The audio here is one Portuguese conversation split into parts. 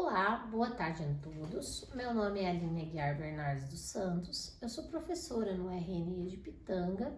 Olá, boa tarde a todos. Meu nome é Aline Aguiar Bernardes dos Santos. Eu sou professora no RNI de Pitanga.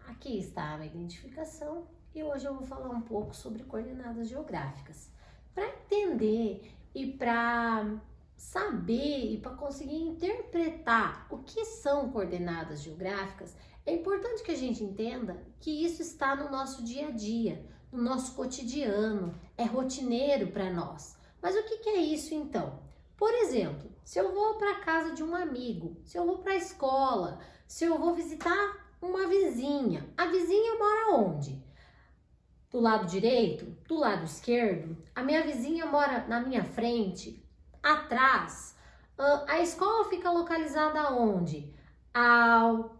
Aqui está a minha identificação e hoje eu vou falar um pouco sobre coordenadas geográficas. Para entender e para saber e para conseguir interpretar o que são coordenadas geográficas, é importante que a gente entenda que isso está no nosso dia a dia, no nosso cotidiano, é rotineiro para nós. Mas o que é isso então? Por exemplo, se eu vou para a casa de um amigo, se eu vou para a escola, se eu vou visitar uma vizinha, a vizinha mora onde? Do lado direito? Do lado esquerdo? A minha vizinha mora na minha frente? Atrás? A escola fica localizada onde?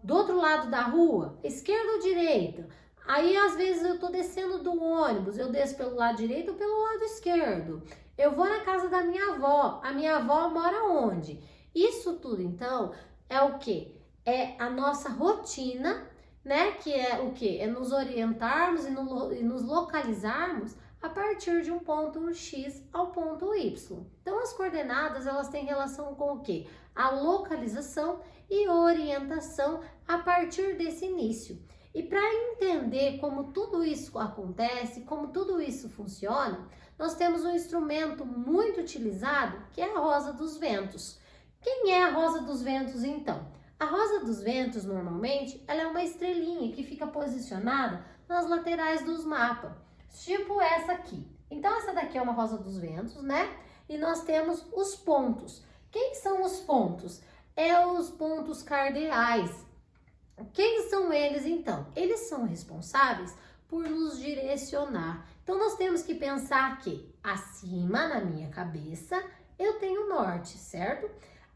Do outro lado da rua? Esquerda ou direita? Aí, às vezes, eu tô descendo do ônibus, eu desço pelo lado direito ou pelo lado esquerdo. Eu vou na casa da minha avó, a minha avó mora onde? Isso tudo, então, é o quê? É a nossa rotina, né? Que é o quê? É nos orientarmos e nos localizarmos a partir de um ponto X ao ponto Y. Então, as coordenadas, elas têm relação com o quê? A localização e orientação a partir desse início. E para entender como tudo isso acontece, como tudo isso funciona, nós temos um instrumento muito utilizado, que é a rosa dos ventos. Quem é a rosa dos ventos, então? A rosa dos ventos, normalmente, ela é uma estrelinha que fica posicionada nas laterais dos mapas, tipo essa aqui. Então, essa daqui é uma rosa dos ventos, né? E nós temos os pontos. Quem são os pontos? É os pontos cardeais. Quem são eles, então? Eles são responsáveis por nos direcionar. Então, nós temos que pensar que acima, na minha cabeça, eu tenho o norte, certo?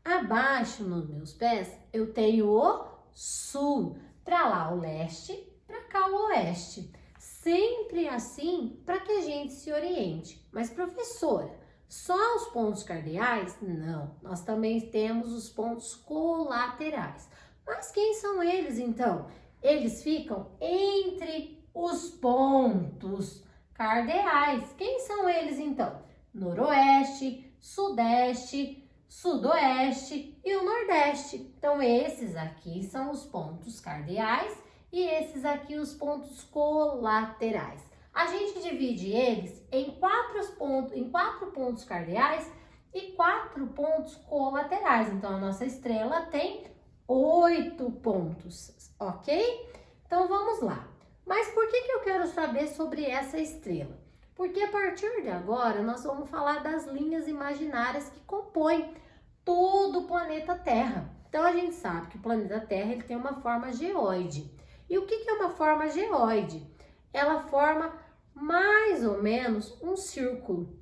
Abaixo, nos meus pés, eu tenho o sul. Para lá, o leste, para cá, o oeste. Sempre assim, para que a gente se oriente. Mas, professora, só os pontos cardeais? Não. Nós também temos os pontos colaterais. Mas quem são eles, então? Eles ficam entre os pontos cardeais. Quem são eles, então? Noroeste, sudeste, sudoeste e o nordeste. Então, esses aqui são os pontos cardeais e esses aqui os pontos colaterais. A gente divide eles em quatro pontos cardeais e 4 pontos colaterais. Então, a nossa estrela tem 8 pontos, ok? Então, vamos lá. Mas por que eu quero saber sobre essa estrela? Porque a partir de agora, nós vamos falar das linhas imaginárias que compõem todo o planeta Terra. Então, a gente sabe que o planeta Terra ele tem uma forma geóide. E o que é uma forma geóide? Ela forma mais ou menos um círculo.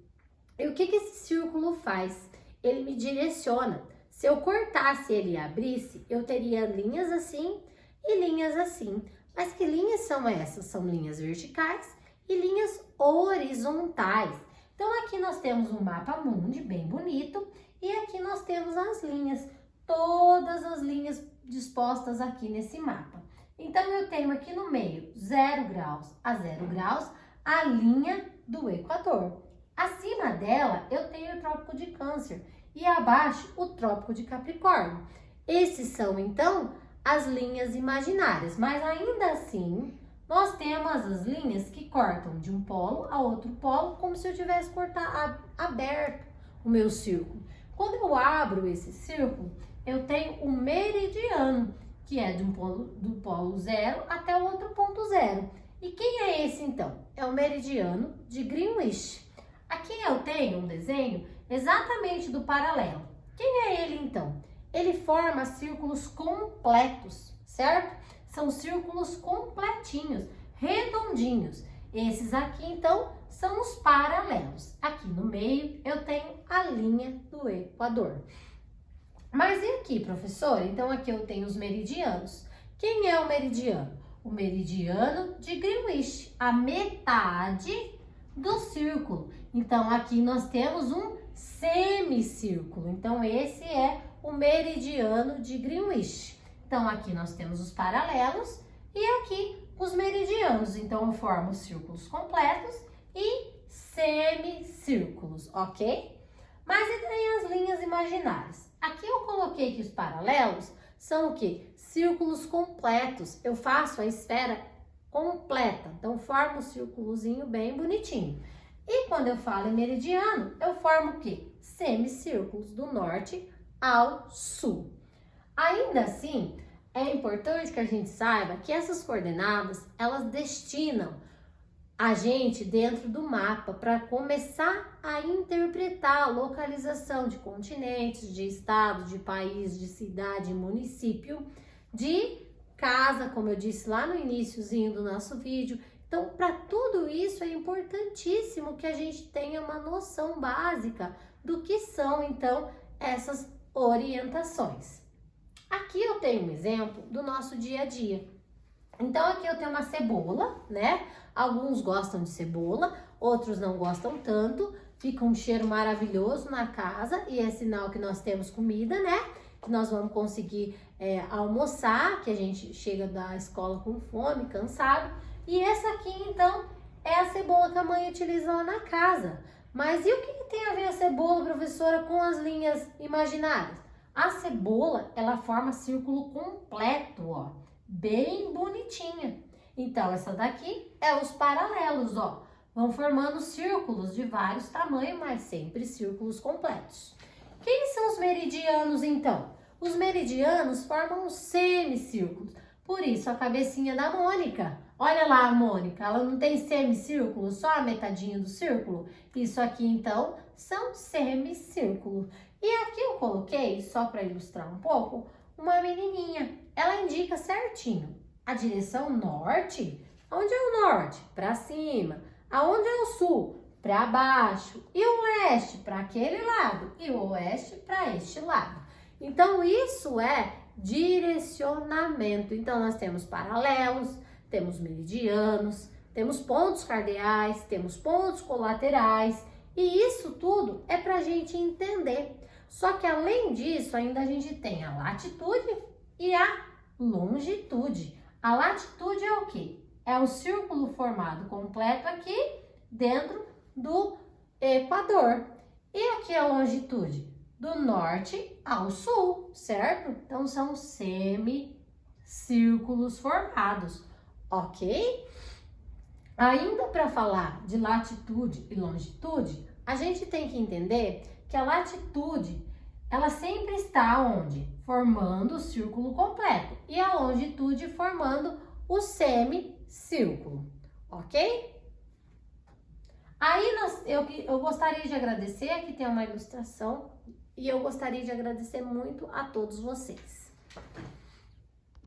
E o que esse círculo faz? Ele me direciona. Se eu cortasse ele e abrisse, eu teria linhas assim e linhas assim. Mas que linhas são essas? São linhas verticais e linhas horizontais. Então, aqui nós temos um mapa mundi bem bonito e aqui nós temos as linhas, todas as linhas dispostas aqui nesse mapa. Então, eu tenho aqui no meio 0 graus a 0 graus a linha do Equador. Acima dela, eu tenho o Trópico de Câncer e abaixo o Trópico de Capricórnio. Esses são, então, as linhas imaginárias, mas ainda assim, nós temos as linhas que cortam de um polo a outro polo, como se eu tivesse aberto o meu círculo. Quando eu abro esse círculo, eu tenho o meridiano, que é do polo 0 até o outro ponto 0. E quem é esse, então? É o meridiano de Greenwich. Aqui eu tenho um desenho exatamente do paralelo. Quem é ele, então? Ele forma círculos completos, certo? São círculos completinhos, redondinhos. Esses aqui, então, são os paralelos. Aqui no meio, eu tenho a linha do Equador. Mas e aqui, professora? Então, aqui eu tenho os meridianos. Quem é o meridiano? O meridiano de Greenwich, a metade do círculo. Então, aqui nós temos um semicírculo. Então, esse é o meridiano de Greenwich. Então, aqui nós temos os paralelos e aqui os meridianos. Então, eu formo círculos completos e semicírculos, ok? Mas e daí as linhas imaginárias? Aqui eu coloquei que os paralelos são o quê? Círculos completos. Eu faço a esfera completa, então formo um círculozinho bem bonitinho. E quando eu falo em meridiano, eu formo o quê? Semicírculos do norte ao sul. Ainda assim, é importante que a gente saiba que essas coordenadas, elas destinam a gente dentro do mapa para começar a interpretar a localização de continentes, de estado, de país, de cidade, município, de casa, como eu disse lá no iniciozinho do nosso vídeo. Então, para tudo isso é importantíssimo que a gente tenha uma noção básica do que são, então, essas orientações. Aqui eu tenho um exemplo do nosso dia a dia. Então, aqui eu tenho uma cebola, né? Alguns gostam de cebola, outros não gostam tanto. Fica um cheiro maravilhoso na casa e é sinal que nós temos comida, né? Que nós vamos conseguir almoçar, que a gente chega da escola com fome, cansado. E essa aqui, então, é a cebola que a mãe utiliza lá na casa. Mas e o que tem a ver a cebola, professora, com as linhas imaginárias? A cebola, ela forma círculo completo, ó, bem bonitinha. Então, essa daqui é os paralelos, ó. Vão formando círculos de vários tamanhos, mas sempre círculos completos. Quem são os meridianos, então? Os meridianos formam os semicírculos. Por isso, a cabecinha da Mônica. Olha lá a Mônica, ela não tem semicírculo, só a metadinha do círculo? Isso aqui, então, são semicírculos. E aqui eu coloquei, só para ilustrar um pouco, uma menininha. Ela indica certinho a direção norte. Onde é o norte? Para cima. Aonde é o sul? Para baixo. E o leste? Para aquele lado. E o oeste? Para este lado. Então, isso é direcionamento. Então, nós temos paralelos, temos meridianos, temos pontos cardeais, temos pontos colaterais. E isso tudo é para a gente entender. Só que, além disso, ainda a gente tem a latitude e a longitude. A latitude é o quê? É o círculo formado completo aqui dentro do Equador. E aqui a longitude? Do norte ao sul, certo? Então, são semicírculos formados, ok? Ainda para falar de latitude e longitude, a gente tem que entender que a latitude, ela sempre está onde? Formando o círculo completo. E a longitude formando o semicírculo, ok? Aí eu gostaria de agradecer, aqui tem uma ilustração, e eu gostaria de agradecer muito a todos vocês.